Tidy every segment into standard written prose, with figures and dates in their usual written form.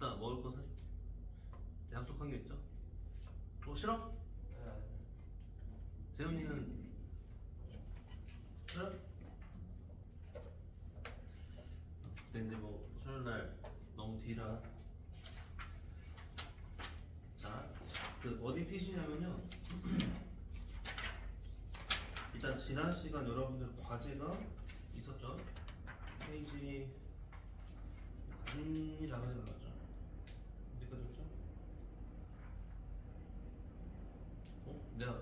이따 먹을 거 사줄게. 약속한 게 있죠? 싫어? 재훈이는 싫어? 근데 이제 뭐 수요일 날 너무 뒤라. 자, 그 어디 피시냐면요. 일단 지난 시간 여러분들 과제가 있었죠? 페이지 간이 나가지 않았죠? 어디까지 왔죠? 내가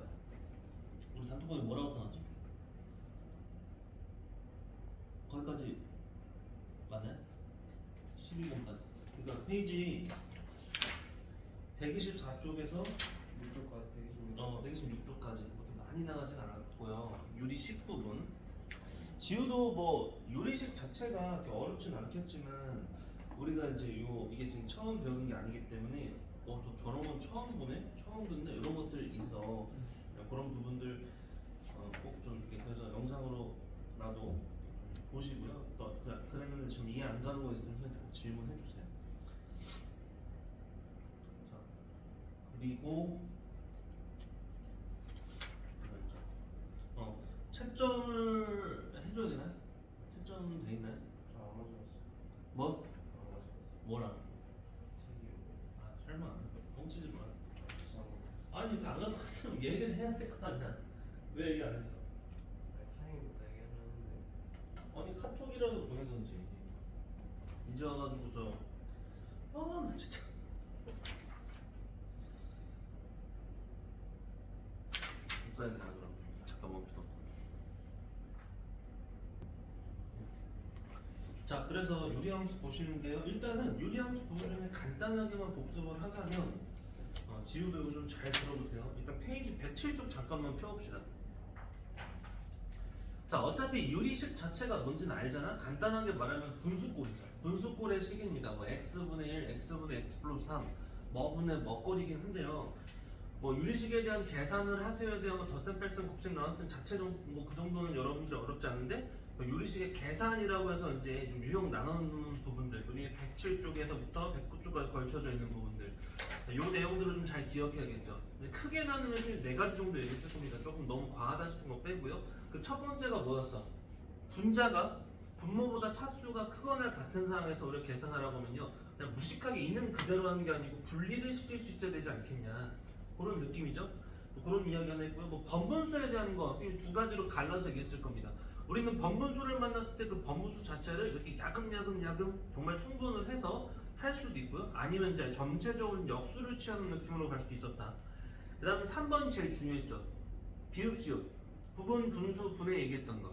우리 단톡방에 뭐라고 써놨죠? 거기까지 맞나요? 12번까지. 그러니까 페이지 124쪽에서 126쪽까지 그렇게 많이 나가진 않았고요. 유리식 부분. 지우도 뭐 유리식 자체가 그렇게 어렵진 않겠지만 우리가 이제 이게 지금 처음 배우는 게 아니기 때문에 또 저런 건 처음 보네? 처음 듣네? 이런 것들이 있어. 그런 부분들 꼭 좀 이렇게 그래서 영상으로라도 보시고요. 또 그러면 지금 이해 안 가는 거 있으면 질문해 주세요. 자, 그리고 채점을 해줘야 되나요? 채점 돼 있나요? 저안 가져왔어요. 뭐? 안 가져왔어요. 뭐랑? 책이요. 설마 뻥치지 마. 죄송합니다. 아니 그 안 가져왔으면 얘기를 해야 될 거 아니야. 왜 얘기 안 했어? 타이밍부터 얘기하려는데. 아니 카톡이라도 보내던지. 이제 와가지고 나 진짜. 써야 되나 그럼? 잠깐 멈춰. 자, 그래서 유리함수 보시는데요. 일단은 유리함수 보기 전에 간단하게만 복습을 하자면 지우도 이거 좀 잘 들어보세요. 일단 페이지 107쪽 잠깐만 펴봅시다. 자, 어차피 유리식 자체가 뭔지는 알잖아. 간단하게 말하면 분수꼴이죠. 분수꼴의 식입니다. 뭐 x분의 1, x분의 x 플러스 3 뭐분의 뭐꼴이긴 한데요. 뭐 유리식에 대한 계산을 하세요에 대한 거 덧셈 뺄셈 곱셈 나눗셈 자체로 뭐 그 정도는 여러분들이 어렵지 않은데 뭐 유리식의 계산이라고 해서 이제 좀 유형 나누는 부분들 우리 107쪽에서부터 109쪽까지 걸쳐져 있는 부분들 이 내용들을 좀 잘 기억해야겠죠. 크게 나누면 4가지 정도 얘기했을 겁니다. 조금 너무 과하다 싶은 거 빼고요. 그 첫 번째가 뭐였어? 분자가 분모보다 차수가 크거나 같은 상황에서 우리가 계산하라고 하면요 그냥 무식하게 있는 그대로 하는 게 아니고 분리를 시킬 수 있어야 되지 않겠냐 그런 느낌이죠. 그런 이야기 하나 했고요. 뭐 번분수에 대한 거 두 가지로 갈라서 얘기했을 겁니다. 우리는 번분수를 만났을 때 그 번분수 자체를 이렇게 야금야금 정말 통분을 해서 할 수도 있고요. 아니면 이제 전체적으로 역수를 취하는 느낌으로 갈 수도 있었다. 그 다음에 3번이 제일 중요했죠. 비읍시읍 부분, 분수, 분해 얘기했던 거.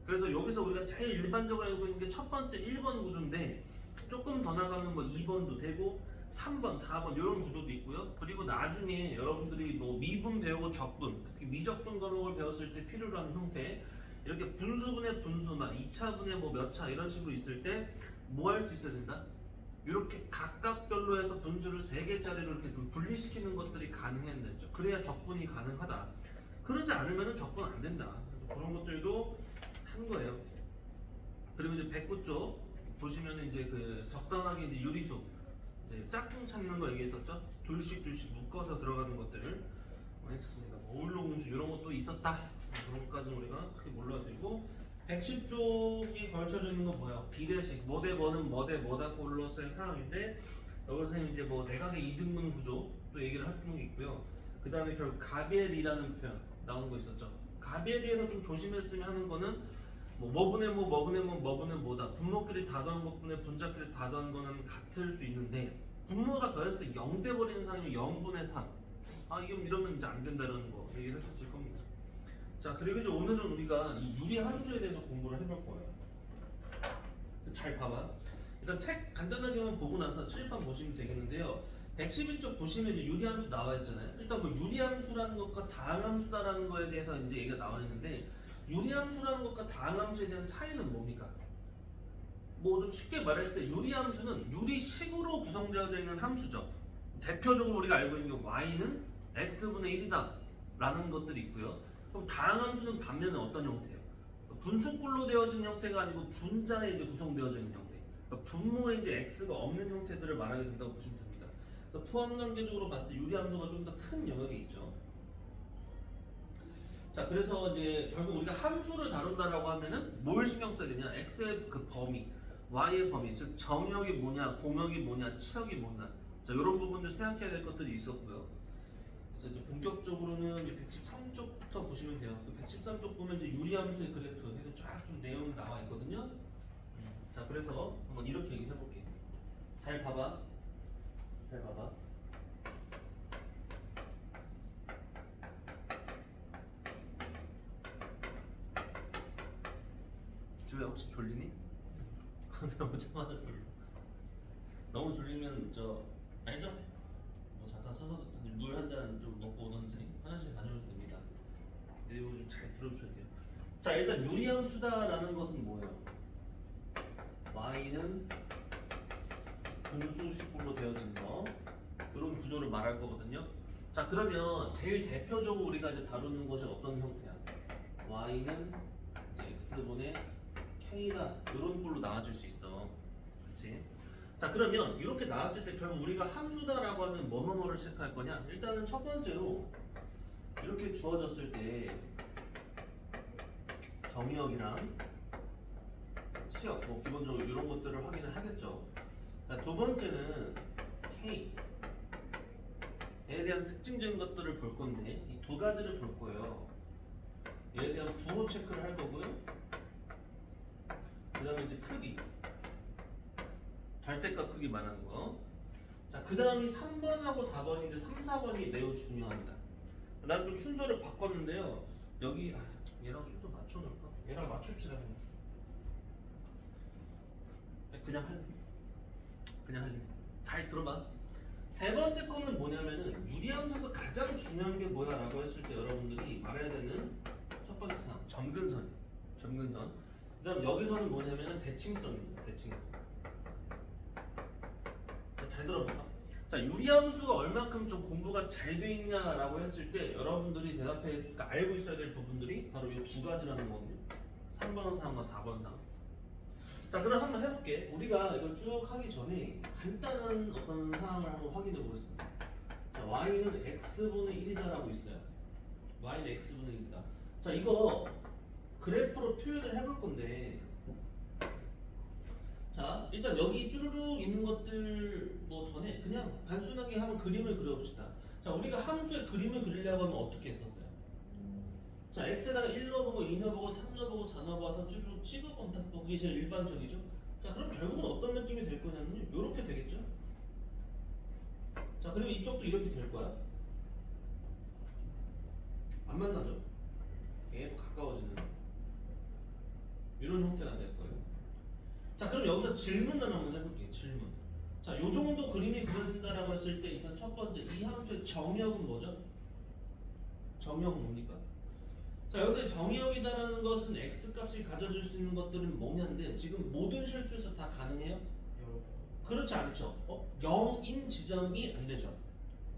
그래서 여기서 우리가 제일 일반적으로 알고 있는 게 첫 번째 1번 구조인데 조금 더 나가면 뭐 2번도 되고 3번, 4번 이런 구조도 있고요. 그리고 나중에 여러분들이 뭐 미분 배우고 적분, 특히 미적분 과목을 배웠을 때 필요로 하는 형태 이렇게 분수분의 분수만 2차분의 뭐 몇 차 이런 식으로 있을 때 뭐 할 수 있어야 된다? 이렇게 각각별로 해서 분수를 3개짜리로 이렇게 좀 분리시키는 것들이 가능해야 되죠. 그래야 적분이 가능하다. 그러지 않으면 적분 안 된다. 그래서 그런 것들도 한 거예요. 그리고 이제 109쪽 보시면 이제 그 적당하게 이제 유리수 이제 짝꿍 찾는 거 얘기했었죠. 둘씩 묶어서 들어가는 것들을 많이 했었습니다. 뭐 오일로공주 이런 것도 있었다. 그런 것까지는 우리가 크게 몰라도 되고 110쪽이 걸쳐져 있는 건 뭐예요? 비례식 뭐 대 뭐는 뭐 대 뭐다 꼴로서의 상황인데 여기서 선생님 이제 뭐 내각의 이등분 구조 또 얘기를 할 게 있고요. 그 다음에 결국 가비엘이라는 표현 나오는 거 있었죠. 가비엘에서 좀 조심했으면 하는 거는 뭐분의 뭐다 분모끼리 다 더한 것분의 분자끼리 다 더한 거는 같을 수 있는데 분모가 더했을 때 0 돼버리는 상황이면 0분의 3 이게 이러면 이제 안 된다는 거 얘기를 했었을 겁니다. 자, 그리고 이제 오늘은 우리가 이 유리함수에 대해서 공부를 해볼 거예요. 잘 봐봐. 일단 책 간단하게만 보고 나서 칠판 보시면 되겠는데요. 112쪽 보시면 이제 유리함수 나와 있잖아요. 일단 뭐 유리함수라는 것과 다항함수다라는 거에 대해서 이제 얘기가 나와 있는데 유리함수라는 것과 다항함수에 대한 차이는 뭡니까? 뭐 좀 쉽게 말했을 때 유리함수는 유리식으로 구성되어져 있는 함수죠. 대표적으로 우리가 알고 있는 게 y는 x분의 1이다 라는 것들이 있고요. 그럼 다항함수는 반면에 어떤 형태예요? 분수꼴로 되어진 형태가 아니고 분자에 이제 구성되어져 있는 형태. 그러니까 분모에 이제 x가 없는 형태들을 말하게 된다고 보시면 됩니다. 그래서 포함관계적으로 봤을 때 유리함수가 좀 더 큰 영역에 있죠. 자, 그래서 이제 결국 우리가 함수를 다룬다라고 하면은 뭘 신경 써야 되냐? x의 그 범위, y의 범위, 즉 정역이 뭐냐, 공역이 뭐냐, 치역이 뭐냐. 자, 이런 부분들 생각해야 될 것들이 있었고요. 그래서 이제 본격적으로는 113쪽부터 보시면 돼요. 그 113쪽 보면 이제 유리함수의 그래프 해서 쫙 좀 내용이 나와 있거든요. 자, 그래서 한번 이렇게 얘기해 볼게. 잘 봐봐. 잘 봐봐. 지우야 혹시 졸리니? 너무 참아서 졸려. 너무 졸리면 저 알죠? 뭐 잠깐 서서 듣든지 물 한 잔 좀 먹고 오든지 화장실 다녀도 됩니다. 내용 좀 잘 들어주셔야 돼요. 자, 일단 유리함수다라는 것은 뭐예요? y는 분수식으로 되어진 거, 이런 구조를 말할 거거든요. 자, 그러면 제일 대표적으로 우리가 이제 다루는 것이 어떤 형태야? y는 이제 x분의 k다, 이런 걸로 나와줄 수 있어. 그렇지? 자, 그러면 이렇게 나왔을 때 결국 우리가 함수다라고 하면 뭐뭐뭐를 체크할 거냐? 일단은 첫 번째로 이렇게 주어졌을 때 정의역이랑 치역, 뭐 기본적으로 이런 것들을 확인을 하겠죠. 자, 두 번째는 K에 대한 특징적인 것들을 볼 건데 이 두 가지를 볼 거예요. 얘에 대한 부호 체크를 할 거고요. 그 다음에 이제 크기, 절대값 크기 말하는 거. 자, 그 다음이 3번하고 4번인데 3, 4번이 매우 중요합니다. 난 좀 순서를 바꿨는데요. 여기 얘랑 순서 맞춰놓을까? 얘랑 맞춥시다 그냥. 그냥 할래. 그냥 할래. 잘 들어봐. 세 번째 거는 뭐냐면은 유리함수에서 가장 중요한 게 뭐야라고 했을 때 여러분들이 말해야 되는 첫 번째 사항, 점근선. 점근선. 그다음 여기서는 뭐냐면은 대칭선입니다. 대칭선. 자, 잘 들어볼까? 자, 유리함수가 얼마큼 좀 공부가 잘 돼 있냐라고 했을 때 여러분들이 대답해, 그러니까 알고 있어야 될 부분들이 바로 이 두 가지라는 거거든요. 3번 사항과 4번 사항. 자, 그럼 한번 해볼게. 우리가 이걸 쭉 하기 전에 간단한 어떤 상황을 한번 확인해 보겠습니다. 자, y는 x분의 1이다라고 있어요. y는 x분의 1이다. 자, 이거 그래프로 표현을 해볼 건데, 자, 일단 여기 쭈루룩 있는 것들 뭐 전에 그냥 단순하게 한번 그림을 그려봅시다. 자, 우리가 함수의 그림을 그리려고 하면 어떻게 했었어요? 자, x에다가 1 넣어보고 2 넣어보고 3 넣어보고 4 넣어봐서 쭈쭈 찍어본 탁보, 그게 제일 일반적이죠. 자, 그럼 결국은 어떤 느낌이 될 거냐면요, 이렇게 되겠죠. 자, 그리고 이쪽도 이렇게 될 거야. 안 만나죠? 계속 가까워지는 이런 형태가 될 거예요. 자, 그럼 여기서 질문을 한번 해볼게요. 질문. 자, 요 정도 그림이 그려진다라고 했을 때 일단 첫 번째 이 함수의 정의역은 뭐죠? 정의역은 뭡니까? 자, 여기서 정의역이다라는 것은 x 값이 가져줄 수 있는 것들은 뭐냐인데 지금 모든 실수에서 다 가능해요? 그렇지 않죠. 0인 지점이 안 되죠.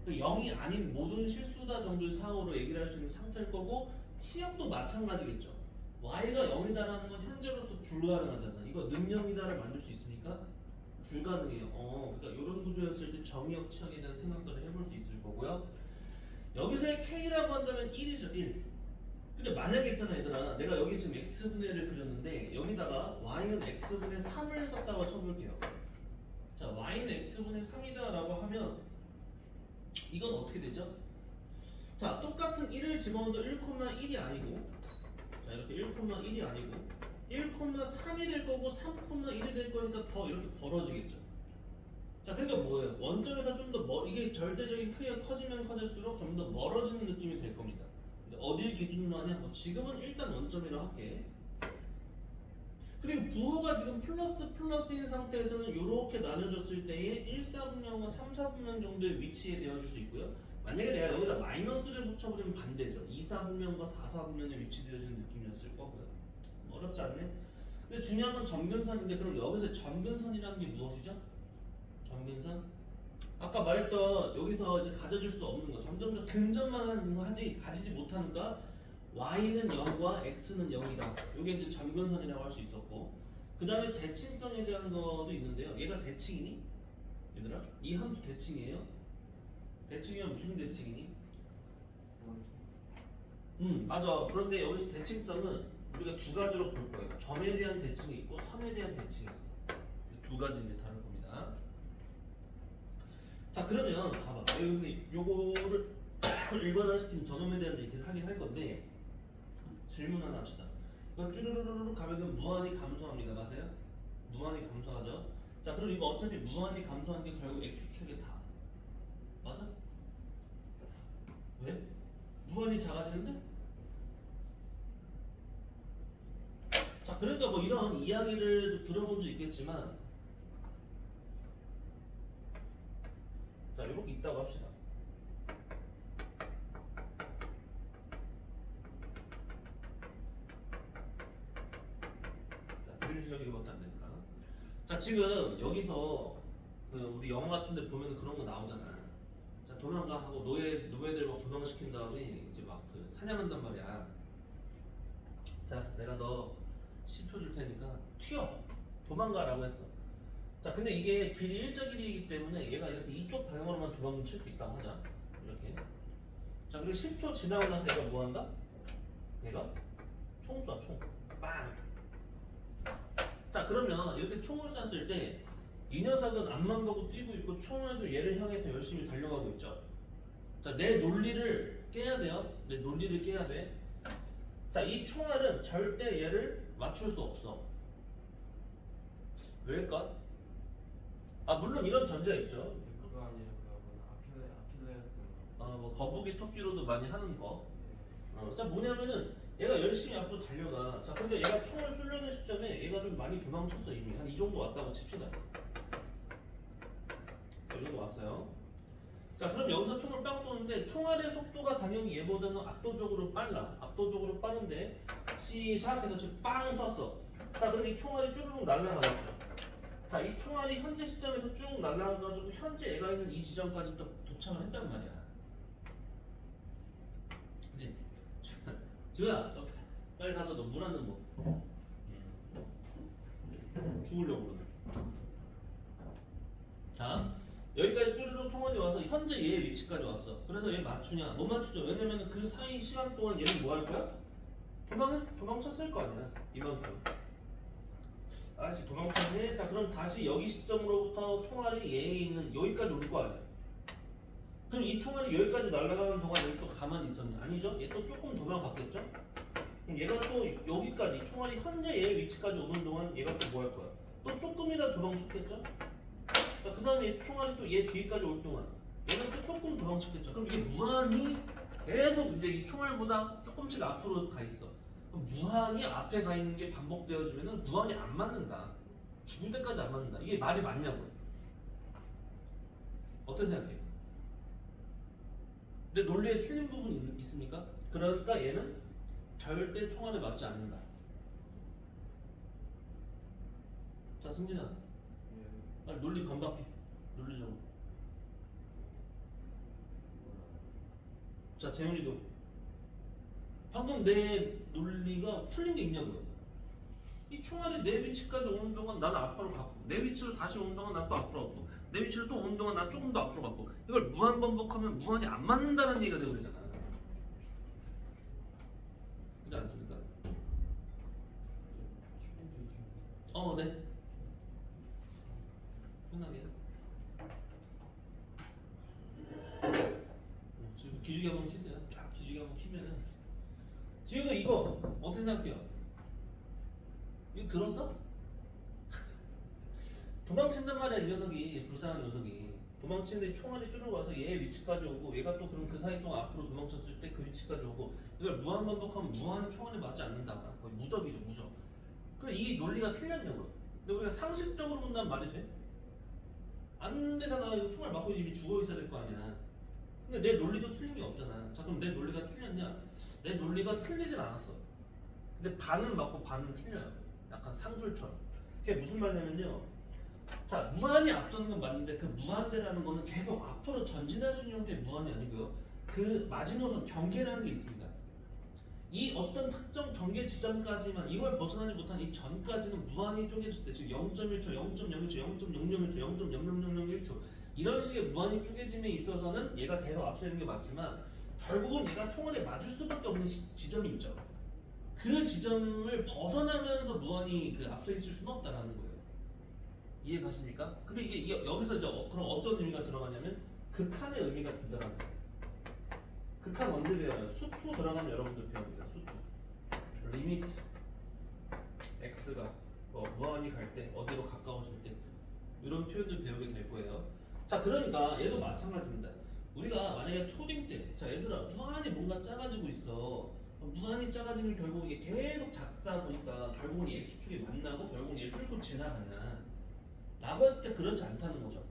0이 아닌 모든 실수다 정도의 상황으로 얘기를 할 수 있는 상태일 거고 치역도 마찬가지겠죠. y가 0이다라는 건 현재로서 불가능하잖아. 이거 능력이다를 만들 수 있으니까 불가능해요. 그러니까 이런 구조였을 때 정의역 치역에 대한 생각들을 해볼 수 있을 거고요. 여기서의 k라고 한다면 1이죠. 1. 근데 만약에 있잖아 얘들아, 내가 여기 지금 x분의 1을 그렸는데 여기다가 y는 x분의 3을 썼다고 쳐볼게요. 자, y는 x분의 3이다 라고 하면 이건 어떻게 되죠? 자, 똑같은 1을 집어넣어도 1,1이 아니고, 자, 이렇게 1,1이 아니고 1,3이 될 거고 3,1이 될 거니까 더 이렇게 벌어지겠죠. 자, 그러니까 뭐예요? 원점에서 좀 더 이게 절대적인 크기가 커지면 커질수록 좀 더 멀어지는 느낌이 될 겁니다. 어딜 기준으로 하냐? 지금은 일단 원점이라고 할게. 그리고 부호가 지금 플러스인 상태에서는 이렇게 나눠졌을 때에 1, 4분면과 3, 4분면 정도의 위치에 되어줄 수 있고요. 만약에 내가 여기다 마이너스를 붙여버리면 반대죠. 2, 4분면과 4, 4분면에 위치되어지는 느낌이었을 거고요. 어렵지 않네? 근데 중요한 건 점근선인데 그럼 여기서 점근선이라는 게 무엇이죠? 점근선? 아까 말했던 여기서 이제 가져줄 수 없는 거, 점점 더 근접만 가지지 못하는 거, y는 0과 x는 0이다. 이게 이제 점근선이라고 할 수 있었고, 그 다음에 대칭성에 대한 것도 있는데요. 얘가 대칭이니? 얘들아? 이 함수 대칭이에요? 대칭이면 무슨 대칭이니? 맞아. 그런데 여기서 대칭성은 우리가 두 가지로 볼 거예요. 점에 대한 대칭이 있고 선에 대한 대칭이 있어. 두 가지는 다를 겁니다. 자, 그러면 봐봐. 여기 요거를 일반화시킨 저놈에 대한 얘기를 하긴 할 건데 질문 하나 합시다. 이건 쭈르르르 가면 무한히 감소합니다. 맞아요? 무한히 감소하죠. 자, 그럼 이거 어차피 무한히 감소하는 게 결국 x축의 다. 맞아? 왜? 무한히 작아지는데? 자, 그러니까 뭐 이런 이야기를 들어본 적 있겠지만, 자, 이렇게 있다고 합시다. 자, 그림 실력이 이거밖에 안 되니까. 자, 지금 여기서 그 우리 영화 같은데 보면 그런 거 나오잖아. 자, 도망가 하고 노예들 막 도망시킨 다음에 이제 막 그 사냥한단 말이야. 자, 내가 너 10초 줄 테니까 튀어 도망가라고 했어. 자, 근데 이게 길이 일자길이기 때문에 얘가 이렇게 이쪽 방향으로만 도망칠 수 있다고 하자. 이렇게. 자, 그리고 10초 지나고 나서 얘가 뭐 한다? 얘가 총 쏴, 총. 빵. 자, 그러면 이렇게 총을 쐈을 때 이 녀석은 앞만 보고 뛰고 있고 총알도 얘를 향해서 열심히 달려가고 있죠. 자, 내 논리를 깨야 돼요. 내 논리를 깨야 돼. 자, 이 총알은 절대 얘를 맞출 수 없어. 왜일까? 아, 물론 이런 전제가 있죠. 그거 아니에요? 그거 아킬레스인가? 뭐 거북이 토끼로도 많이 하는 거. 자, 뭐냐면은 얘가 열심히 앞으로 달려가. 자, 근데 얘가 총을 쏘려는 시점에 얘가 좀 많이 도망쳤어. 이미 한 이 정도 왔다고 칩시다. 이 정도 왔어요. 자, 그럼 여기서 총을 빵 쏘는데 총알의 속도가 당연히 얘보다는 압도적으로 빨라. 압도적으로 빠른데 시작해서 지금 빵 쐈어. 자, 그럼 이 총알이 쭈르륵 날아가겠죠. 자, 이 총알이 현재 시점에서 쭉 날아가가지고 현재 얘가 있는 이 지점까지 또 도착을 했단 말이야. 그치? 지우야, 너 빨리 가서 너 물 한 잔 먹어. 죽으려고 그러네. 자, 여기까지 쭈르륵 총알이 와서 현재 얘의 위치까지 왔어. 그래서 얘 맞추냐? 못 맞추죠. 왜냐면 그 사이 시간 동안 얘는 뭐 할 거야? 도망쳤을 거 아니야. 이만큼. 아직 도망쳤네. 자, 그럼 다시 여기 시점으로부터 총알이 얘에 있는 여기까지 올 거 아니야. 그럼 이 총알이 여기까지 날아가는 동안 얘 또 가만히 있었냐? 아니죠. 얘 또 조금 도망갔겠죠. 그럼 얘가 또 여기까지 총알이 현재 얘의 위치까지 오는 동안 얘가 또 뭐 할 거야? 또 조금이라도 도망쳤겠죠. 자, 그 다음에 총알이 또 얘 뒤에까지 올 동안 얘는 또 조금 도망쳤겠죠. 그럼 이게 무한히 계속 이제 이 총알보다 조금씩 앞으로 가 있어. 그럼 무한히 앞에 가 있는 게 반복되어지면은 무한히 안 맞는다. 죽을 때까지 안 맞는다. 이게 말이 맞냐고요? 어떻게 생각해? 내 논리에 틀린 부분이 있습니까? 그러니까 얘는 절대 총알에 맞지 않는다. 자, 승진아, 빨리 논리 반박해. 논리적으로. 자, 재현이도 방금 내 논리가 틀린 게 있냐고요. 이 총알이 내 위치까지 오는 동안 나는 앞으로 갔고, 내 위치로 다시 오는 동안 난 또 앞으로 갔고, 내 위치로 또 오는 동안 난 조금 더 앞으로 갔고, 이걸 무한 반복하면 무한히 안 맞는다는 얘기가 되고 그러잖아. 그렇지 않습니까? 네. 편하게. 지금 기준기 한번 키세요. 쫙 기준기 한번 키면은 지금도 이거 어떻게 생각해요? 이거 들었어? 도망친단 말이야. 이 녀석이, 불쌍한 녀석이 도망치는데 총알이 쭈르 와서 얘 위치까지 오고, 얘가 또 그럼 그 사이 동안 앞으로 도망쳤을 때 그 위치까지 오고, 이걸 무한 반복하면 무한 총알에 맞지 않는다. 거의 무적이죠, 무적. 근데 이 논리가 틀렸냐고요. 근데 우리가 상식적으로 본다면 말이 돼? 안 되잖아. 이거 총알 맞고 이미 죽어 있어야 될 거 아니야. 근데 내 논리도 틀린 게 없잖아. 자, 그럼 내 논리가 틀렸냐? 내 논리가 틀리진 않았어. 근데 반은 맞고 반은 틀려요. 약간 상술처럼. 그게 무슨 말이냐면요. 자, 무한히 앞서는 건 맞는데 그 무한대라는 거는 계속 앞으로 전진할 수 있는 형태의 무한이 아니고요. 그 마지노선 경계라는 게 있습니다. 이 어떤 특정 경계 지점까지만 이걸 벗어나지 못한 이 전까지는 무한히 쪼개질 때, 즉 0.1초, 0.01초, 0.001초, 0.00001초 이런 식의 무한히 쪼개짐에 있어서는 얘가 계속 앞서 있는 게 맞지만 결국은 얘가 총알에 맞을 수밖에 없는 지점이 있죠. 그 지점을 벗어나면서 무한히 그 앞서 있을 수는 없다라는 거예요. 이해 가십니까? 근데 이게 여기서 이제 그럼 어떤 의미가 들어가냐면 극한의 의미가 든다는 거예요. 극한 언제 배워요? 수투 들어가면 여러분들 배웁니다. 수투 리미트 x가 무한히 갈 때 어디로 가까워질 때 이런 표현들 배우게 될 거예요. 자, 그러니까 얘도 마찬가지입니다. 우리가 만약에 초딩 때, 자 얘들아 무한히 뭔가 작아지고 있어. 무한히 작아지면 결국 이게 계속 작다 보니까 결국은 이 x축이 만나고 결국은 얘를 뚫고 지나가냐 라고 했을 때 그렇지 않다는 거죠.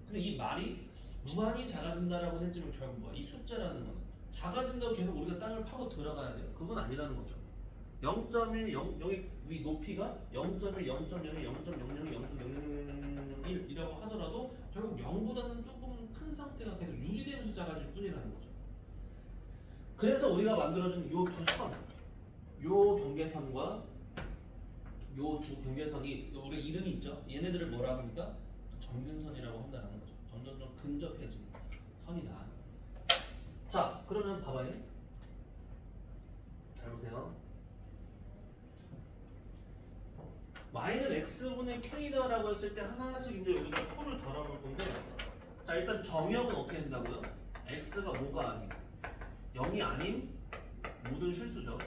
근데 이 말이 무한히 작아진다라고 했지만 결국 뭐야? 이 숫자라는 거는 작아진다고 계속 우리가 땅을 파고 들어가야 돼요. 그건 아니라는 거죠. 0.1, 0, 여기 위 높이가 0.1, 0.01, 0.00, 0.00001이라고 하더라도 결국 0보다는 조금 큰 상태가 계속 유지되면서 작아질 뿐이라는 거죠. 그래서 우리가 만들어준 요 두 선, 요 경계선과 요 두 경계선이 우리가 이름이 있죠. 얘네들을 뭐라 합니까? 점근선이라고 한다는 거죠. 점점 좀 근접해지는 선이다. 자, 그러면 봐봐요. 잘 보세요. y는 x분의 k다라고 했을 때 하나씩 이제 우리가 표를 달아볼 건데, 자 일단 정의역은 어떻게 된다고요? x가 뭐가 아닌 0이 아닌 모든 실수죠.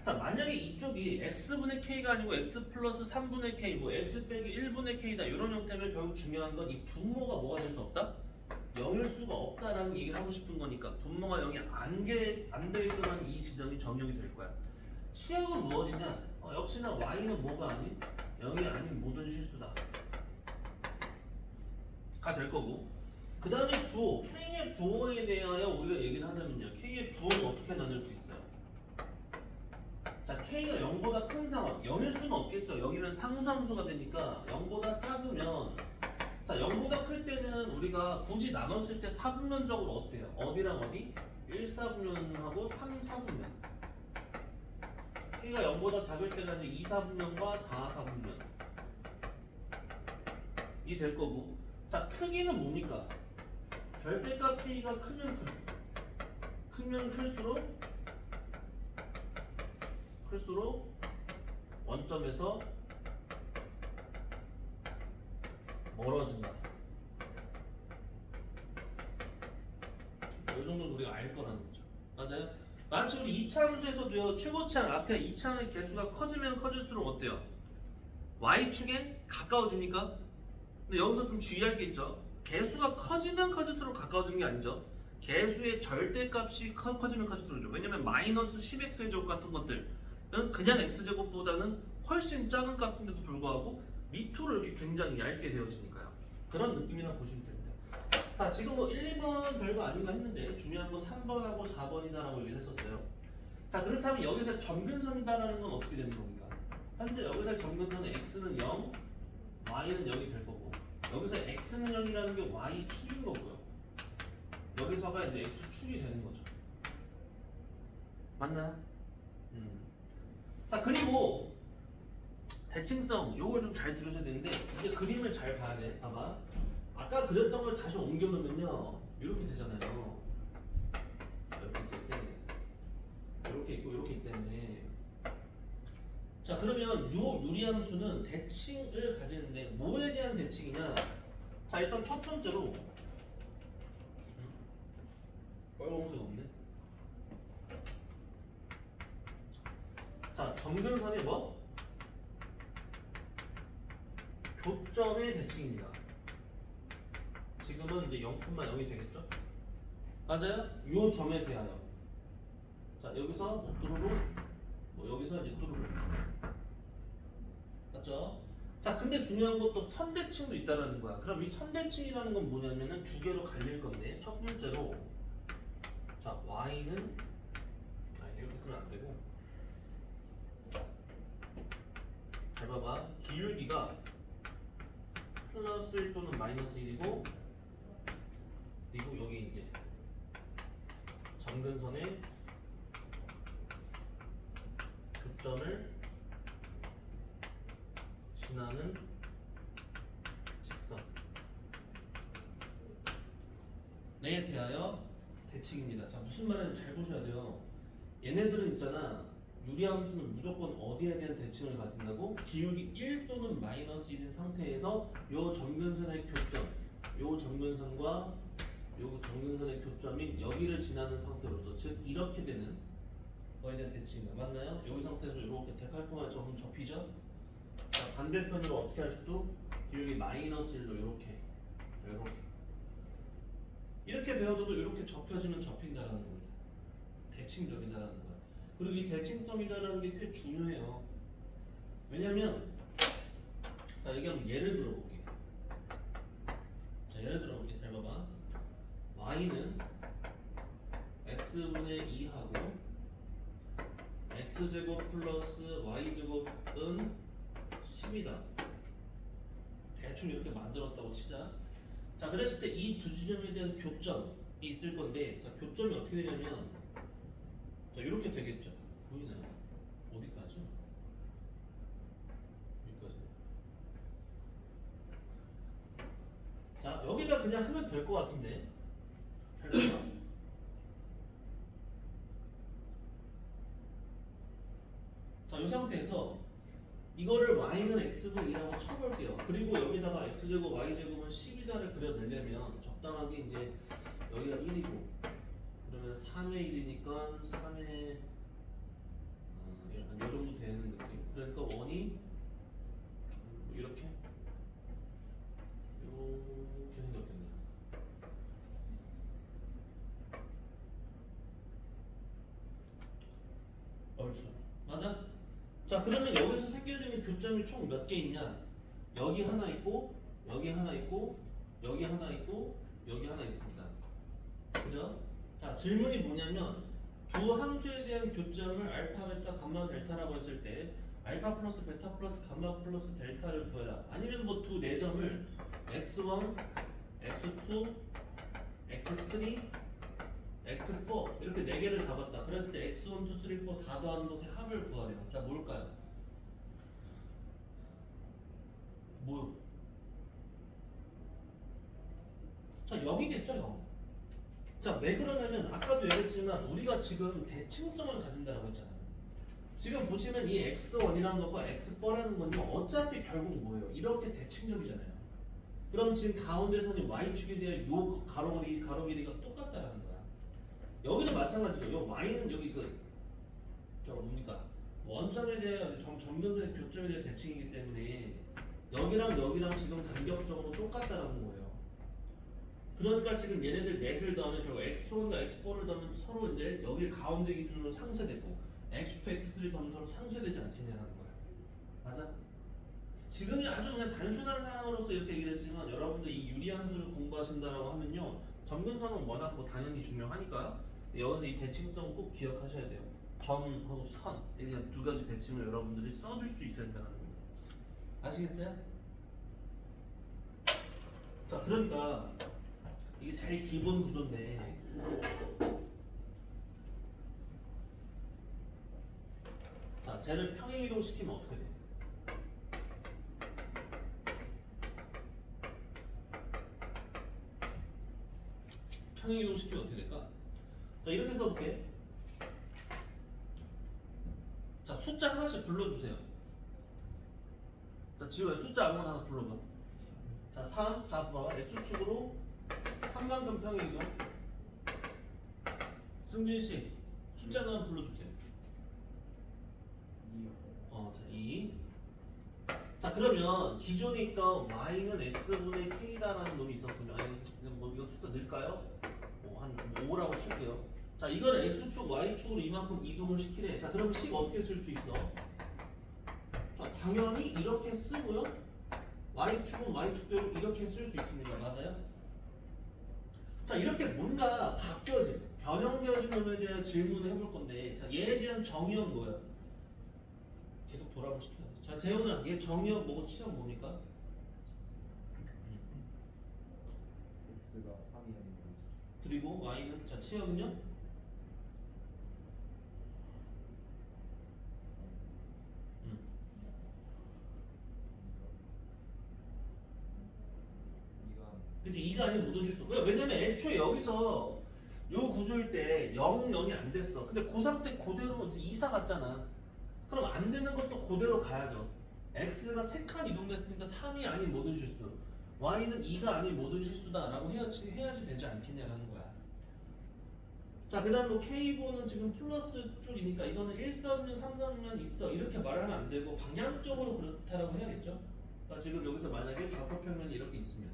자, 만약에 이쪽이 x분의 k가 아니고 x 플러스 3분의 k, 뭐 x 빼기 1분의 k다 이런 형태면 결국 중요한 건 이 분모가 뭐가 될 수 없다? 0일 수가 없다라는 얘기를 하고 싶은 거니까 분모가 0이 안 되있던 이 지점이 정역이 될 거야. 치역은 무엇이냐? 역시나 y는 뭐가 아닌 0이 아닌 모든 실수다 가 될 거고, 그 다음에 부호, k의 부호에 대하여 우리가 얘기를 하자면요, k의 부호는 어떻게 나눌 수 있어요? 자, k가 0보다 큰 상황, 0일 수는 없겠죠. 여기는 상수함수가 되니까 0보다 작으면, 자 0보다 클 때는 우리가 굳이 나눴을 때 4분면적으로 어때요? 어디랑 어디? 1사분면하고 3사분면. k가 0보다 작을 때는 2사분면과 4사분면 이 될 거고, 자 크기는 뭡니까? 절대값 k가 크면 클수록 원점에서 멀어진다. 이 정도는 우리가 알 거라는 거죠. 맞아요? 마치 우리 이차함수에서도요, 최고치항 앞에 이차항의 개수가 커지면 커질수록 어때요? y축에 가까워집니까? 근데 여기서 좀 주의할 게 있죠. 개수가 커지면 커질수록 가까워지는 게 아니죠. 개수의 절대값이 커지면 커질수록이죠. 왜냐면 마이너스 10x제곱 같은 것들은 그냥 x제곱보다는 훨씬 작은 값인데도 불구하고 밑으로 이렇게 굉장히 얇게 되어지니까요. 그런 느낌이라고 보시면 됩니다. 자, 지금 뭐 1, 2번 별거 아닌가 했는데 중요한 건 3번하고 4번이다라고 얘기를 했었어요. 자, 그렇다면 여기서 점근선이다라는 건 어떻게 되는 겁니까? 현재 여기서 점근선은 x는 0, y는 0이 될 거고, 여기서 x는 0이라는 게 y축인 거고요. 여기서가 이제 x축이 되는 거죠. 맞나요? 자, 그리고 대칭성 요걸 좀 잘 들으셔야 되는데, 이제 그림을 잘 봐야 돼. 봐봐. 아까 그렸던 걸 다시 옮겨 놓으면요, 이렇게 되잖아요. 이렇게 있을 때 이렇게 있고 이렇게 있다네. 자, 그러면 요 유리함수는 대칭을 가지는데 뭐에 대한 대칭이냐? 자, 일단 첫 번째로 빨간색이 없네. 자, 점근선의 뭐? 교점의 대칭입니다. 지금은 이제 0,0이 되겠죠? 맞아요? 요 점에 대하여. 자, 여기서 뭐 뚜루루, 뭐 여기서 이제 뚜루루. 맞죠? 자, 근데 중요한 것도 선대칭도 있다는 거야. 그럼 이 선대칭이라는 건 뭐냐면은 두 개로 갈릴 건데, 첫 번째로, 자, y는 이렇게 쓰면 안 되고, 잘 봐봐. 기울기가 플러스 1 또는 마이너스 1이고, 그리고 여기 이제 점근선의 교점을 지나는 직선. 에 대하여 대칭입니다. 자, 무슨 말인지 잘 보셔야 돼요. 얘네들은 있잖아. 유리함수는 무조건 어디에 대한 대칭을 가진다고? 기울기 1 또는 마이너스 1인 상태에서 요 점근선의 교점, 요 점근선과 요 점근선의 교점인 여기를 지나는 상태로서, 즉 이렇게 되는 거에 대한 대칭입니다. 맞나요? 여기 상태에서 이렇게 데칼코마의 점은 접히죠? 자, 반대편으로 어떻게 할 수도? 기울기 마이너스 1로 이렇게 되어도 이렇게 접혀지면 접힌다라는 겁니다. 대칭적이다라는 거야. 그리고 이 대칭성이다라는 게 꽤 중요해요. 왜냐면 자, 여기 한번 예를 들어볼게. 자, 예를 들어볼게. 잘 봐봐. y는 x분의 2하고 x제곱 플러스 y제곱은 10이다. 대충 이렇게 만들었다고 치자. 자, 그랬을 때 이 두 지점에 대한 교점이 있을 건데, 자, 교점이 어떻게 되냐면, 자, 이렇게 되겠죠. 보이나요? 어디까지? 여기까지. 자, 여기다 그냥 하면 될 것 같은데. 할까요? 자, 이 상태에서 이거를 y는 x분 2라고 쳐볼게요. 그리고 여기다가 x제곱 y제곱은 10이다를 그려내려면 적당하게 이제 여기가 1이고 그러면 3의 1이니까 3의 요 정도 되는 느낌. 그러니까 원이 이렇게 생겼겠네요. 얼추 맞아? 자, 그러면 여기서 새겨지는 교점이 총 몇 개 있냐? 여기 하나 있고, 여기 하나 있고, 여기 하나 있고, 여기 하나 있습니다. 그죠? 자, 질문이 뭐냐면 두 함수에 대한 교점을 알파, 베타, 감마, 델타라고 했을 때 알파 플러스 베타 플러스 감마 플러스 델타를 구해라. 아니면 뭐 두 내점을 x1, x2, x3, x4 이렇게 네 개를 잡았다. 그랬을 때 x1, 2, 3, 4 다 더하는 것의 합을 구하래요. 자, 뭘까요? 뭐? 자, 여기겠죠, 형. 자, 왜 그러냐면 아까도 얘기했지만 우리가 지금 대칭성을 가진다라고 했잖아요. 지금 보시면 이 x1이라는 것과 x4라는 건요, 어차피 결국 뭐예요? 이렇게 대칭적이잖아요. 그럼 지금 가운데 선이 y축에 대한 요 가로 길이가 똑같다라는 거야. 여기도 마찬가지죠. 요 y는 여기 저거 뭡니까? 원점에 대한 점근선의 교점에 대한 대칭이기 때문에 여기랑 지금 간격적으로 똑같다라는 거예요. 그러니까 지금 얘네들 넷을 더하면 결국 x1과 x4를 더하면 서로 이제 여기 가운데 기준으로 상쇄되고 x2, x3 더하면 서로 상쇄되지 않겠냐라는 거야. 맞아? 지금이 아주 그냥 단순한 상황으로서 이렇게 얘기를 했지만 여러분들 이 유리함수를 공부하신다라고 하면요, 점근선은 워낙 뭐 당연히 중요하니까 여기서 이 대칭성 꼭 기억하셔야 돼요. 점하고 선, 그냥 두 가지 대칭을 여러분들이 써줄 수 있어야 된다는 겁니다. 아시겠어요? 자, 그러니까 이게 제일 기본 구조인데 자, 쟤를 평행이동 시키면 어떻게 돼? 평행이동 시키면 어떻게 될까? 자, 이렇게 써볼게. 자, 숫자 하나씩 불러주세요. 자, 지호야, 숫자 아무거나 하나 불러봐. 자, 3, 자, 봐봐. X축으로 3만큼 평행이동. 승진씨, 숫자 하나 불러주세요. 2요. 자, 2. 자, 그러면 기존에 있던 y는 x분의 k다라는 놈이 있었으면, 아니, 뭐 이거 숫자 넣을까요? 한 5라고 칠게요. 자, 이걸 x축, y축으로 이만큼 이동을 시키래. 자, 그럼 식 어떻게 쓸 수 있어? 자, 당연히 이렇게 쓰고요. y축은 y축대로 이렇게 쓸 수 있습니다. 맞아요? 자, 이렇게 뭔가 바뀌어진, 변형되어진 놈에 대한 질문을 해볼 건데, 자, 얘에 대한 정의은 뭐야? 계속 돌아보고 싶어요. 자, 재훈아, 얘 정의역 뭐고 치역 뭡니까? x가 3이라는 거죠. 그리고 y는 자 치역은요? 그치? 2가 아니면 모든 실수. 왜냐면 애초에 여기서 요 구조일 때 0, 0이 안 됐어. 근데 그 상태 그대로 이제 2사 갔잖아. 그럼 안 되는 것도 그대로 가야죠. x가 3칸 이동됐으니까 3이 아닌 모든 실수. y는 2가 아닌 모든 실수다라고 해야지 되지 않겠냐라는 거야. 자, 그 다음 뭐 K4는 지금 플러스 쪽이니까 이거는 1, 3면 3, 3면 있어. 이렇게 말하면 안 되고 방향적으로 그렇다라고 해야겠죠? 그러니까 지금 여기서 만약에 좌표평면이 이렇게 있으면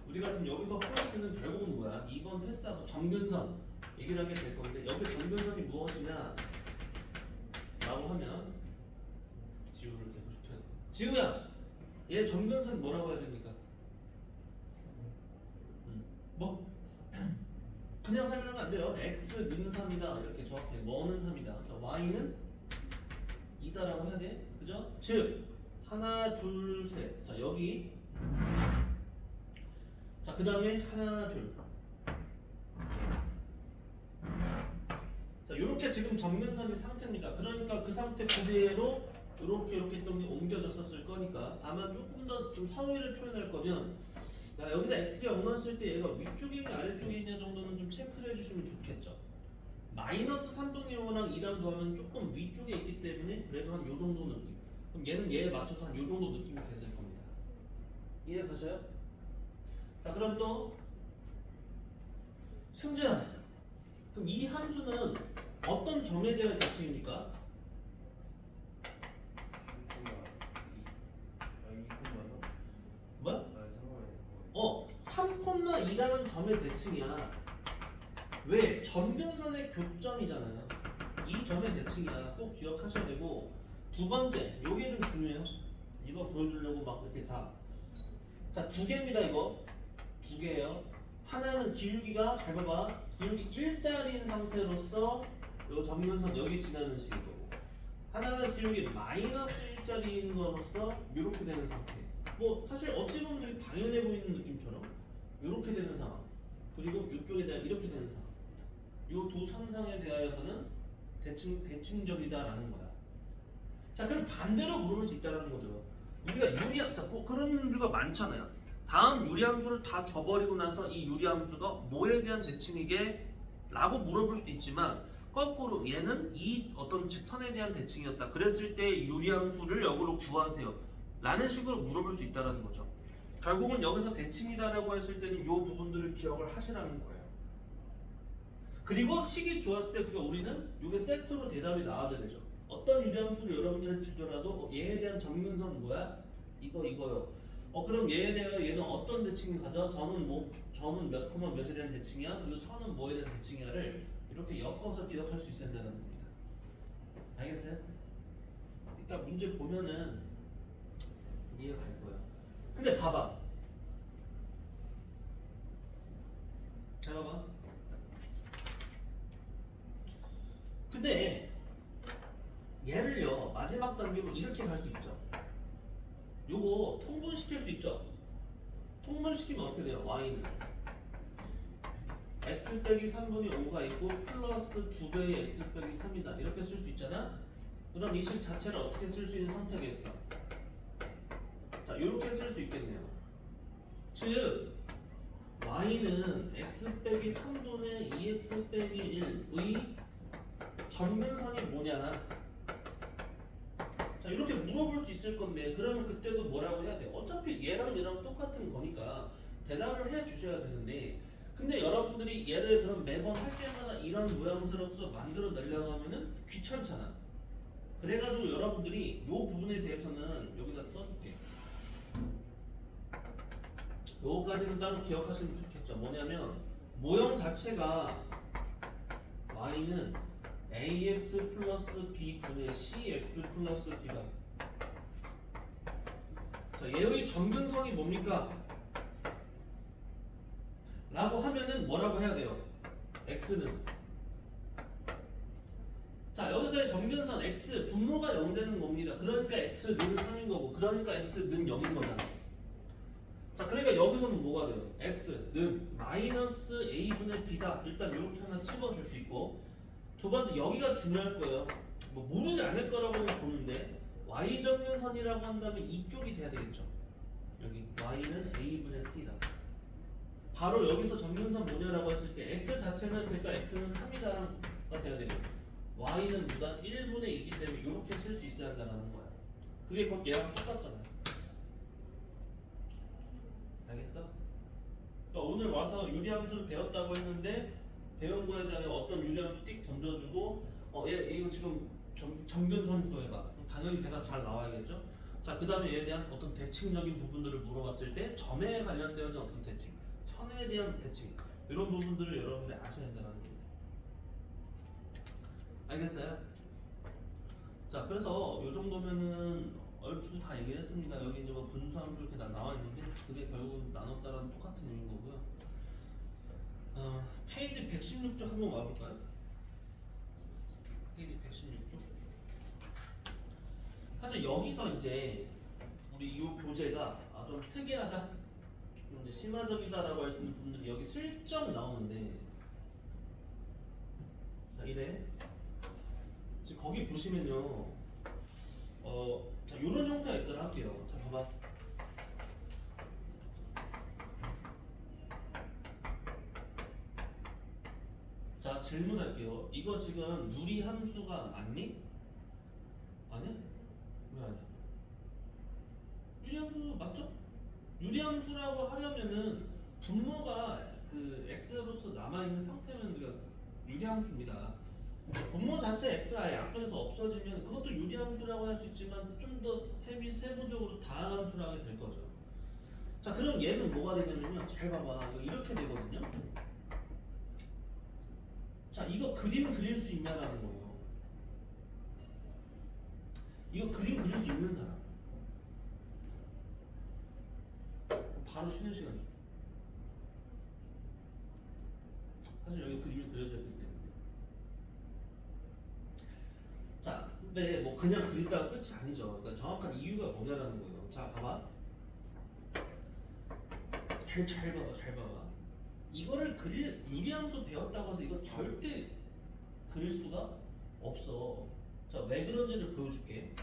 우리가 지금 여기서 포인트는 결국은 뭐야? 2번 패스하고 점근선 얘기를 하게 될 건데 여기 점근선이 무엇이냐? 라고 하면 지우를 계속 시켜야 돼. 지우야! 얘 점근선 뭐라고 해야 됩니까? 뭐? 그냥 설명하면 안 돼요. x는 3이다 이렇게 정확히 뭐는 3이다. 자, y는 2다라고 해야 돼. 그죠? 즉 하나 둘 셋. 자 여기 자 그 다음에 하나 둘. 자 요렇게 지금 점근선이 상태입니다. 그러니까 그 상태 그대로 이렇게 했던 게 옮겨졌었을 거니까 다만 조금 더 좀 성의를 표현할 거면 야, 여기다 x가 0 넣었을 때 얘가 위쪽에 있냐 아래쪽에 있냐 정도는 좀 체크를 해주시면 좋겠죠. 마이너스 3분의 5랑 2랑 더하면 조금 위쪽에 있기 때문에 그래도 한 요 정도 느낌. 그럼 얘는 얘에 맞춰서 한 요 정도 느낌이 됐을 겁니다. 이해 가셔요? 자 그럼 또 승준아 그럼 이 함수는 어떤 점에 대한 대칭입니까? 2,2,요? 뭐? 아, 3,2라는 점의 대칭이야. 왜? 점근선의 교점이잖아요. 이 점의 대칭이야. 꼭 기억하셔야 되고 두 번째, 요게 좀 중요해요. 이거 보여주려고 막 이렇게 다. 자, 두 개입니다. 이거 두 개예요. 하나는 기울기가 잘 봐봐. 기울기 1짜리인 상태로서 요 점근선 여기 지나는 식인 거고 하나는 기울기 마이너스 1짜리인 거로서 이렇게 되는 상태. 뭐 사실 어찌 보면 되게 당연해 보이는 느낌처럼 이렇게 되는 상황 그리고 이쪽에 대한 이렇게 되는 상황 이 두 상상에 대하여서는 대칭적이다라는 거야. 자 그럼 반대로 물어볼 수 있다는 거죠. 우리가 유리함 뭐 그런 문제가 많잖아요. 다음 유리함수를 다 줘버리고 나서 이 유리함수가 뭐에 대한 대칭이게? 라고 물어볼 수도 있지만 거꾸로 얘는 이 어떤 직선에 대한 대칭이었다. 그랬을 때 유리함수를 역으로 구하세요. 라는 식으로 물어볼 수 있다는 거죠. 결국은 여기서 대칭이다라고 했을 때는 이 부분들을 기억을 하시라는 거예요. 그리고 식이 주었을 때 우리는 이게 세트로 대답이 나와줘야 되죠. 어떤 유리함수를 여러분들이 주더라도 얘에 대한 점근선 뭐야? 이거요. 그럼 얘에 대해 얘는 어떤 대칭이 가져? 점은 몇 콤마 몇에 대한 대칭이야? 그리고 선은 뭐에 대한 대칭이야를 이렇게 엮어서 기억할 수 있어야 된다는 겁니다. 알겠어요? 이따 문제 보면은 이해가 갈 거야. 근데 봐봐. 잘 봐봐. 근데 얘를요 마지막 단계로 이렇게 갈 수 있죠. 요거 통분시킬 수 있죠. 통분시키면 어떻게 돼요? y는 x 빼기 3분의 5가 있고 플러스 2배의 x 빼기 3이다 이렇게 쓸 수 있잖아. 그럼 이 식 자체를 어떻게 쓸 수 있는 선택이었어? 자 이렇게 쓸 수 있겠네요. 즉 y는 x 빼기 3분의 2x 빼기 1의 점근선이 뭐냐? 자 이렇게 물어볼 수 있을 건데 그러면 그때도 뭐라고 해야 돼? 어차피 얘랑 똑같은 거니까 대답을 해 주셔야 되는데 근데 여러분들이 얘를 그럼 매번 할 때마다 이런 모양새로서 만들어 내려고 하면은 귀찮잖아. 그래가지고 여러분들이 이 부분에 대해서는 여기다 써줄게. 요거까지는 따로 기억하시면 좋겠죠. 뭐냐면 모형 자체가 y는 ax 플러스 b분의 cx 플러스 d다. 자, 얘의 점근선이 뭡니까? 라고 하면은 뭐라고 해야 돼요? x는 자 여기서의 점근선 x 분모가 0 되는 겁니다. 그러니까 x는 3인 거고 그러니까 x는 0인 거잖아. 자 그러니까 여기서는 뭐가 돼요? x는 마이너스 a분의 b다. 일단 이렇게 하나 집어줄 수 있고 두 번째 여기가 중요할 거예요. 뭐 모르지 않을 거라고는 보는데 y 점근선이라고 한다면 이쪽이 돼야 되겠죠. 여기 y는 a분의 c다. 바로 여기서 정근선 뭐냐라고 했을 때 x 자체는 그러니까 x는 3이다가 돼야 되고 y는 무단 1분의 2이기 때문에 이렇게 쓸 수 있어야 한다는 거야. 그게 곧 얘랑 똑같잖아. 알겠어? 그러니까 오늘 와서 유리함수를 배웠다고 했는데 배운 거에 대한 어떤 유리함수 띡 던져주고 얘 이거 지금 정근선 구해봐. 그럼 당연히 대답 잘 나와야겠죠? 자, 그 다음에 얘에 대한 어떤 대칭적인 부분들을 물어봤을 때 점에 관련되어진 어떤 대칭, 선에 대한 대칭 이런 부분들을 여러분들이 아셔야 된다는 겁니다. 알겠어요? 자, 그래서 이 정도면은 얼추 다 얘기를 했습니다. 여기 이제 뭐 분수함수 이렇게 나와 있는데 그게 결국 나눴다라는 똑같은 의미인 거고요. 페이지 116쪽 한번 와볼까요? 페이지 116쪽. 사실 여기서 이제 우리 이 교재가 좀 특이하다, 조금 이제 심화적이다라고 할 수 있는 부분들이 여기 슬쩍 나오는데, 자 이래. 지금 거기 보시면요, 자 이런 형태가 있더라 할게요. 자 봐봐. 자 질문할게요. 이거 지금 유리 함수가 맞니? 아니야? 왜 아니야? 유리함수 맞죠? 유리함수라고 하려면은 분모가 그 x로서 남아있는 상태면 우리가 유리함수입니다. 분모 자체 x가 약분해서 없어지면 그것도 유리함수라고 할 수 있지만 좀 더 세부적으로 다항함수라고 될 거죠. 자 그럼 얘는 뭐가 되냐면요, 잘 봐봐. 이거 이렇게 되거든요. 자 이거 그림 그릴 수 있냐라는 거예요. 이거 그림 그릴 수 있는 사람 바로 쉬는 시간 줄게. 사실 여기 그림이 그려져 있기 때문에. 자, 근데 뭐 그냥 그린다가 끝이 아니죠. 그러니까 정확한 이유가 뭐냐라는 거예요. 자, 봐봐. 잘 봐봐, 잘 봐봐. 이거를 그릴 유리함수 배웠다고 해서 이거 절대 그릴 수가 없어. 자, 왜 그런지를 보여줄게.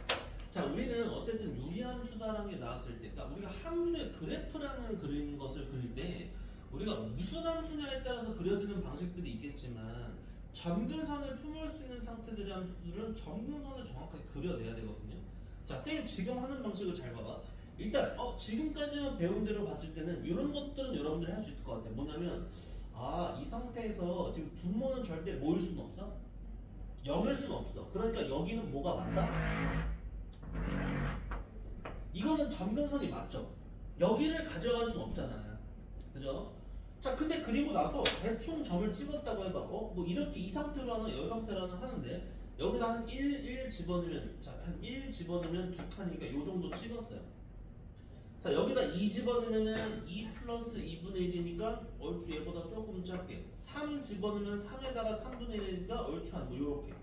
자, 우리는 어쨌든 유리함수다라는 게 나왔을 때, 그러니까 우리가 함수의 그래프라는 그린 것을 그릴 때 우리가 무슨 함수냐에 따라서 그려지는 방식들이 있겠지만 점근선을 품을 수 있는 상태들의 함수들은 점근선을 정확하게 그려내야 되거든요. 자, 선생님 지금 하는 방식을 잘 봐봐. 일단 지금까지만 배운 대로 봤을 때는 이런 것들은 여러분들이 할 수 있을 것 같아요. 뭐냐면 이 상태에서 지금 분모는 절대 모일 수는 없어? 0일 수는 없어. 그러니까 여기는 뭐가 맞다? 이거는 점근선이 맞죠? 여기를 가져갈 수는 없잖아. 그죠? 자, 근데 그리고 나서 대충 점을 찍었다고 해봐. 뭐 이렇게 이 상태로 하나, 이 상태로 하나 하는데 여기다 한 1 집어넣으면, 자, 한 1 집어넣으면 두 칸이니까 요 정도 찍었어요. 자, 여기다 2 집어넣으면은 2 플러스 2분의 1이니까 얼추 얘보다 조금 작게. 3 집어넣으면 3에다가 3분의 1이니까 얼추 한 뭐 요렇게.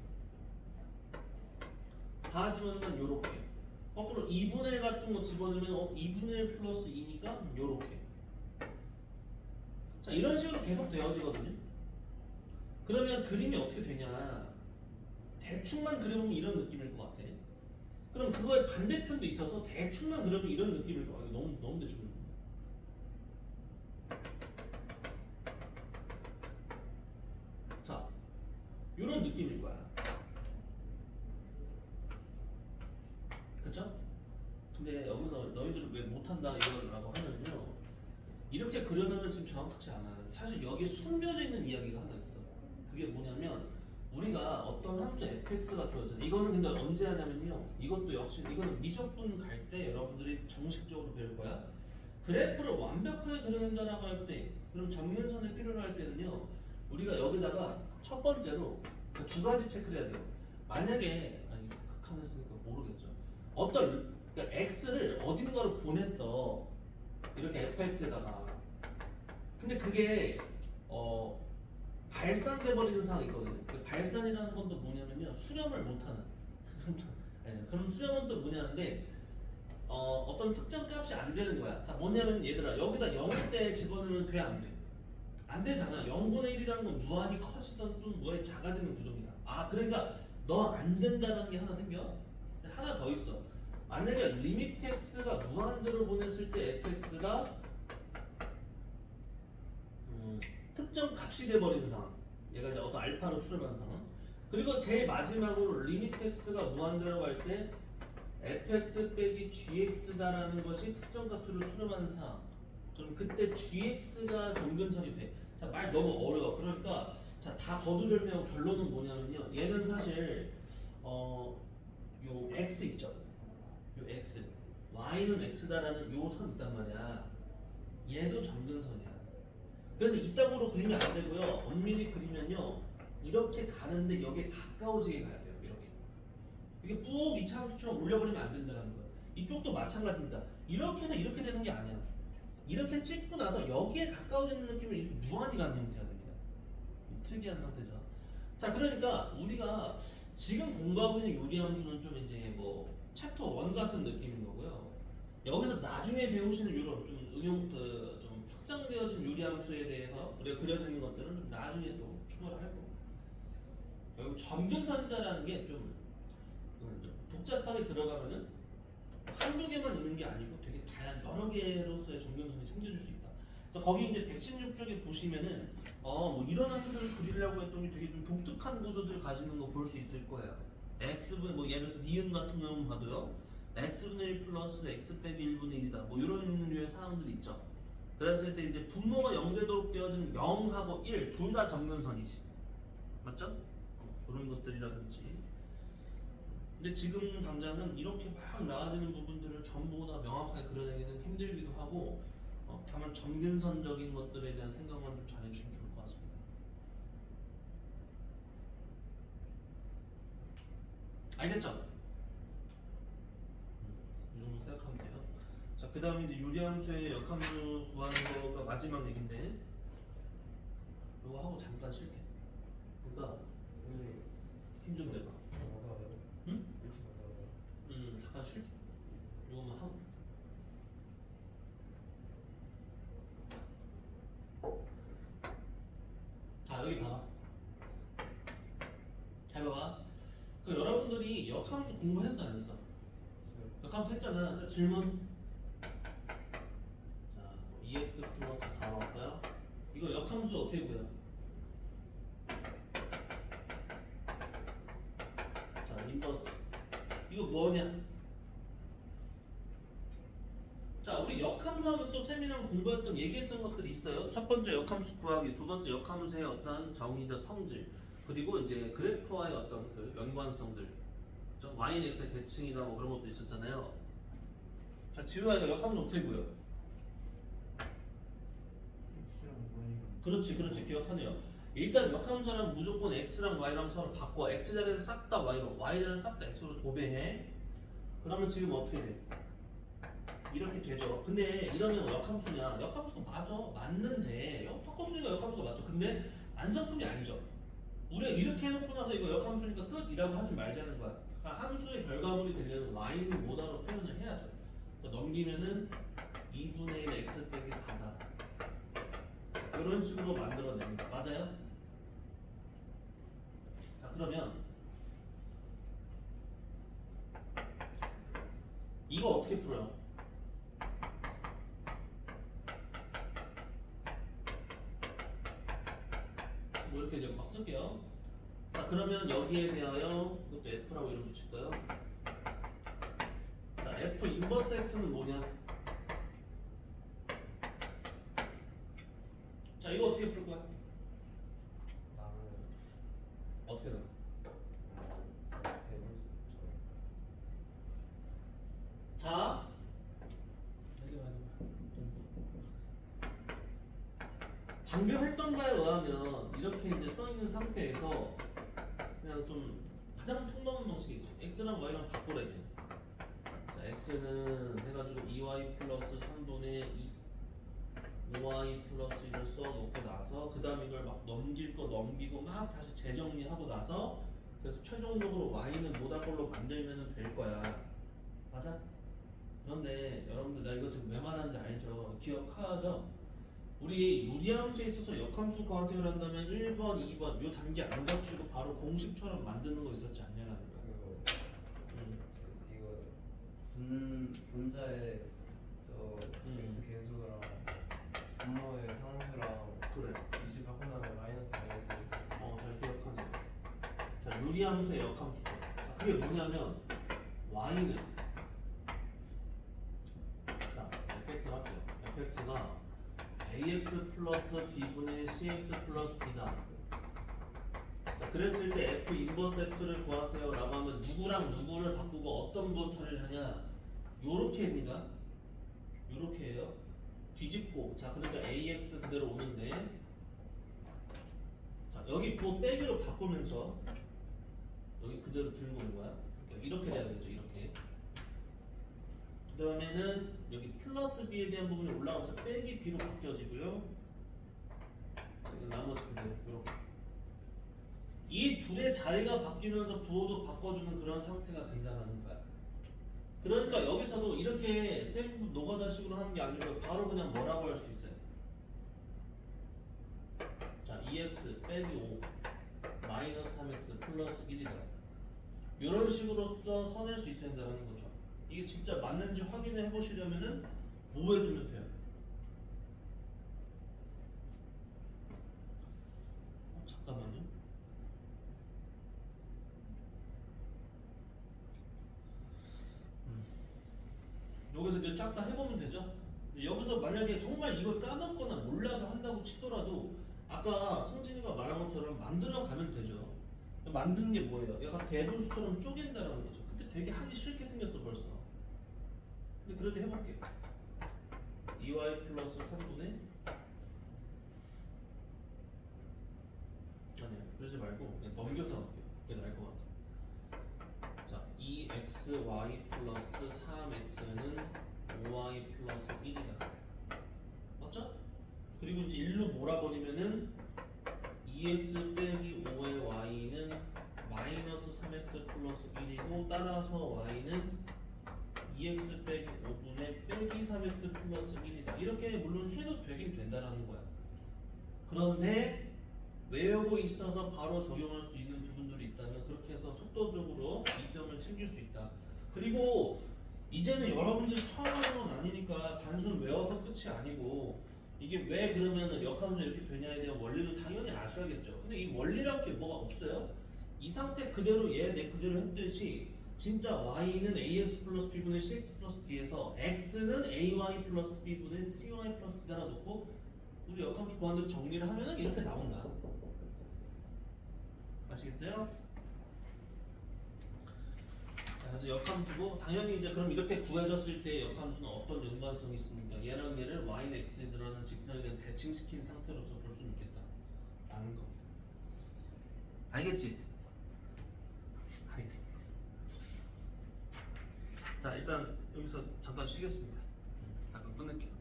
4 집어넣으면 요렇게. 거꾸로 2분의 1 같은 거 집어넣으면 2분의 1 플러스 2니까 요렇게. 자, 이런 식으로 계속 되어지거든요. 그러면 그림이 어떻게 되냐? 대충만 그려보면 이런 느낌일 것 같아. 그럼 그거의 반대편도 있어서 대충만 그려보면 이런 느낌일 것 같아. 너무 대충. 자, 이런 느낌일 거야. 그쵸? 근데 여기서 너희들은 왜 못한다 이거라고 하면요, 이렇게 그려놓으면 지금 정확하지 않아. 사실 여기에 숨겨져 있는 이야기가 하나 있어. 그게 뭐냐면 우리가 어떤 함수 fx가 주어져. 이거는 근데 언제 하냐면요, 이것도 역시 이거는 미적분 갈 때 여러분들이 정식적으로 배울 거야. 그래프를 완벽하게 그려낸다라고 할 때, 그럼 정면선을 필요로 할 때는요, 우리가 여기다가 첫 번째로 그 두 가지 체크를 해야 돼요. 만약에 극한을 쓰니까 모르겠죠. 그러니까 x를 어딘가로 보냈어. 이렇게 fx에다가. 근데 그게 발산돼 버리는 상황이 있거든요. 그 발산이라는 건 또 뭐냐면요, 수렴을 못하는. 그럼 수렴은 또 뭐냐는데 어떤 특정 값이 안 되는 거야. 자, 뭐냐면 얘들아, 여기다 0일 때 집어넣으면 돼, 안 돼? 안 되잖아. 0분의 1이라는 건 무한히 커지던 또는 무한히 작아지는 구조입니다. 그러니까 너 안 된다는 게 하나 생겨? 하나 더 있어. 만약에 리미트 x가 무한대로 보냈을 때 fx가 특정 값이 돼버리는 상황. 얘가 이제 어떤 알파로 수렴하는 상황. 그리고 제일 마지막으로 리미트 x가 무한대로 갈 때 fx 빼기 gx다라는 것이 특정 값으로 수렴하는 상황. 그럼 그때 gx가 정근선이 돼. 자, 말 너무 어려워. 그러니까 자, 다 거두절미하고 결론은 뭐냐면요. 얘는 사실 요 x 있죠. 요 x, y는 x다라는 요 선 있단 말이야. 얘도 정근선이야. 그래서 이따구로 그리면 안 되고요. 엄밀히 그리면요. 이렇게 가는데 여기에 가까워지게 가야 돼요. 이렇게. 이게 꾹 이차함수처럼 올려버리면 안 된다는 거예요. 이쪽도 마찬가지입니다. 이렇게 해서 이렇게 되는 게 아니야. 이렇게 찍고 나서 여기에 가까워지는 느낌을 이렇게 무한히 가는 형태가 됩니다. 특이한 상태죠. 자, 그러니까 우리가 지금 공부하고 있는 유리함수는 좀 이제 뭐 챕터 1 같은 느낌인 거고요. 여기서 나중에 배우시는 이런 좀 응용 좀 확장되어진 유리함수에 대해서 우리가 그려지는 것들은 좀 나중에 또 추가를 할 거고. 결국 점근선이다라는 게 좀 복잡하게 들어가면은 한두 개만 있는 게 아니고 되게 다양한 여러 개로서의 점근선이 생겨질 수 있다. 그래서 거기 이제 116쪽에 보시면은 뭐 이런 함수를 그리려고 했더니 되게 좀 독특한 구조들 가지는 거 볼 수 있을 거예요. x분 뭐 예를 들어서 니은 같은 경우는 봐도요. x분의 1 플러스 x 빼기 1분의 1이다. 뭐 이런 류의 사항들이 있죠. 그랬을 때 이제 분모가 0되도록 되어지는 0하고 1 둘 다 점근선이지. 맞죠? 그런 것들이라든지. 근데 지금 당장은 이렇게 막 나아지는 부분들을 전부 다 명확하게 그려내기는 힘들기도 하고 다만 점근선적인 것들에 대한 생각만 좀 잘해주시면 좋을 것 같습니다. 알겠죠? 이 정도 생각하면 돼요. 자, 그 다음에 이제 유리함수의 역함수 구하는 거가 마지막 얘기인데 이거 하고 잠깐 쉴게. 그러니까 힘 좀 내봐. 응? 잠깐 쉴게. 이거만 하고. 자, 여기 봐봐. 잘 봐봐. 그 여러분들이 역함수 공부했어 안 했어? 역함수 했잖아. 자, 질문. 자, 2x 플러스 4 나올까요? 이거 역함수 어떻게 구해? 자, 인버스. 이거 뭐냐? 자, 우리 역함수 하면 또 세미나를 공부했던 얘기했던 것들이 있어요. 첫 번째 역함수 구하기, 두 번째 역함수의 어떤 정의적 성질, 그리고 이제 그래프와의 어떤 그 연관성들, 그렇죠? y는 x의 대칭이다 뭐 그런 것도 있었잖아요. 자, 지우야 이거 역함수 어떻게 구해요? 그렇지, 그렇지, 기억하네요. 일단 역함수는 무조건 x랑 y랑 서로 바꿔. x 자리에서 싹 다 y로, y 자리에서 싹 다 x로 도배해. 그러면 지금 어떻게 돼? 이렇게 되죠. 근데 이러면 역함수냐? 역함수가 맞아. 맞는데 바꿨으니까 역함수가 맞죠. 근데 안성품이 아니죠. 우리가 이렇게 해놓고 나서 이거 역함수니까 끝이라고 하지 말자는 거야. 그러니까 함수의 결과물이 되려면 y는 뭐다로 표현을 해야죠. 그러니까 넘기면은 2분의 1 x 빼기 4다. 이런 식으로 만들어냅니다. 맞아요? 자, 그러면 이거 어떻게 풀어요? 뭐 이렇게 이제 막 쓸게요. 자, 그러면 여기에 대하여 이것도 f라고 이름 붙일까요? 자, f 인버스 x는 뭐냐? 자, 이거 어떻게 풀 거야? 어떻게 나와? 자, 방금 했던 바에 의하면 이렇게 이제 써 있는 상태에서 그냥 좀 가장 통로는 방식이죠. x랑 y랑 바꾸래. 자, x는 해가지고 2y 플러스 3분의 5y 플러스 1을 써놓고 나서 그 다음 이걸 막 넘길 거 넘기고 막 다시 재정리하고 나서 그래서 최종적으로 y는 뭐다 걸로 만들면 될 거야. 맞아? 그런데 여러분들 나 이거 지금 왜 말하는지 알죠? 기억하죠? 우리 유리함수에 있어서 역함수 구하세요를 한다면 1번, 2번 요 단계 안 갖추고 바로 공식처럼 만드는 거 있었지 않냐라는 거야. 이거 분자의 저 x 계수랑 분모의 상수랑 그래. 이식하고 나면 마이너스 잘 기억하네. 자, 유리함수의 역함수죠. 자, 그게 뭐냐면 y는 자, fx를 할게요. fx가 ax 플러스 b분의 cx 플러스 d다. 자, 그랬을 때 f 인버스 x를 구하세요 라고 하면 누구랑 누구를 바꾸고 어떤 부호 처리를 하냐, 요렇게 합니다. 요렇게 해요. 뒤집고, 자, 그러니까 ax 그대로 오는데, 자, 여기 부호 빼기로 바꾸면서 여기 그대로 들고 오는 거야. 그러니까 이렇게 돼야 되죠. 이렇게. 그 다음에는 여기 플러스 b에 대한 부분이 올라가면서 빼기 b로 바뀌어지고요. 그리고 나머지 그대로 이렇게. 이 둘의 자리가 바뀌면서 부호도 바꿔주는 그런 상태가 된다는 거야. 그러니까 여기서도 이렇게 세부 노가다식으로 하는 게 아니고 바로 그냥 뭐라고 할 수 있어요. 자, 2x 빼기 5 마이너스 3x 플러스 1이다. 이런 식으로서 써낼 수 있어야 된다는 거죠. 이게 진짜 맞는지 확인해 보시려면은 뭐 해주면 돼요? 잠깐만요. 여기서 이제 쫙 다 해보면 되죠. 근데 여기서 만약에 정말 이걸 까먹거나 몰라서 한다고 치더라도 아까 승진이가 말한 것처럼 만들어 가면 되죠. 만드는 게 뭐예요? 약간 대분수처럼 쪼갠다는 거죠. 근데 되게 하기 싫게 생겼어 벌써. 근데 그래도 해볼게. 2y 플러스 3분의 아니야, 그러지 말고 그냥 넘겨서 할게요. 그게 나을 것 같아. 자, 2xy 플러스 3x는 5y 플러스 1이다. 맞죠? 그리고 이제 1로 몰아버리면은 2x 빼기 5의 y는 마이너스 3x 플러스 1이고, 따라서 y는 2x 빼기 5분의 빼기 3x 플러스 1이다. 이렇게 물론 해도 되긴 된다라는 거야. 그런데 외우고 있어서 바로 적용할 수 있는 부분들이 있다면 그렇게 해서 속도적으로 이점을 챙길 수 있다. 그리고 이제는 여러분들이 처음 하는 건 아니니까 단순 외워서 끝이 아니고, 이게 왜 그러면 역함수 이렇게 되냐에 대한 원리도 당연히 아셔야겠죠. 근데 이 원리라는 게 뭐가 없어요. 이 상태 그대로 얘 내 그대로 했듯이 진짜 y는 ax 플러스 b분의 cx 플러스 d에서 x는 ay 플러스 b분의 cy 플러스 d 달아 놓고 우리 역함수 구하는 정리를 하면은 이렇게 나온다. 아시겠어요? 자, 그래서 역함수고, 당연히 이제 그럼 이렇게 구해졌을 때 역함수는 어떤 연관성이 있습니까? 얘랑 얘를 y는 x에 들어가는 직선에 대한 대칭시킨 상태로서 볼 수는 있겠다 라는 겁니다. 알겠지? 알겠습니다. 자, 일단 여기서 잠깐 쉬겠습니다. 잠깐 끊을게요.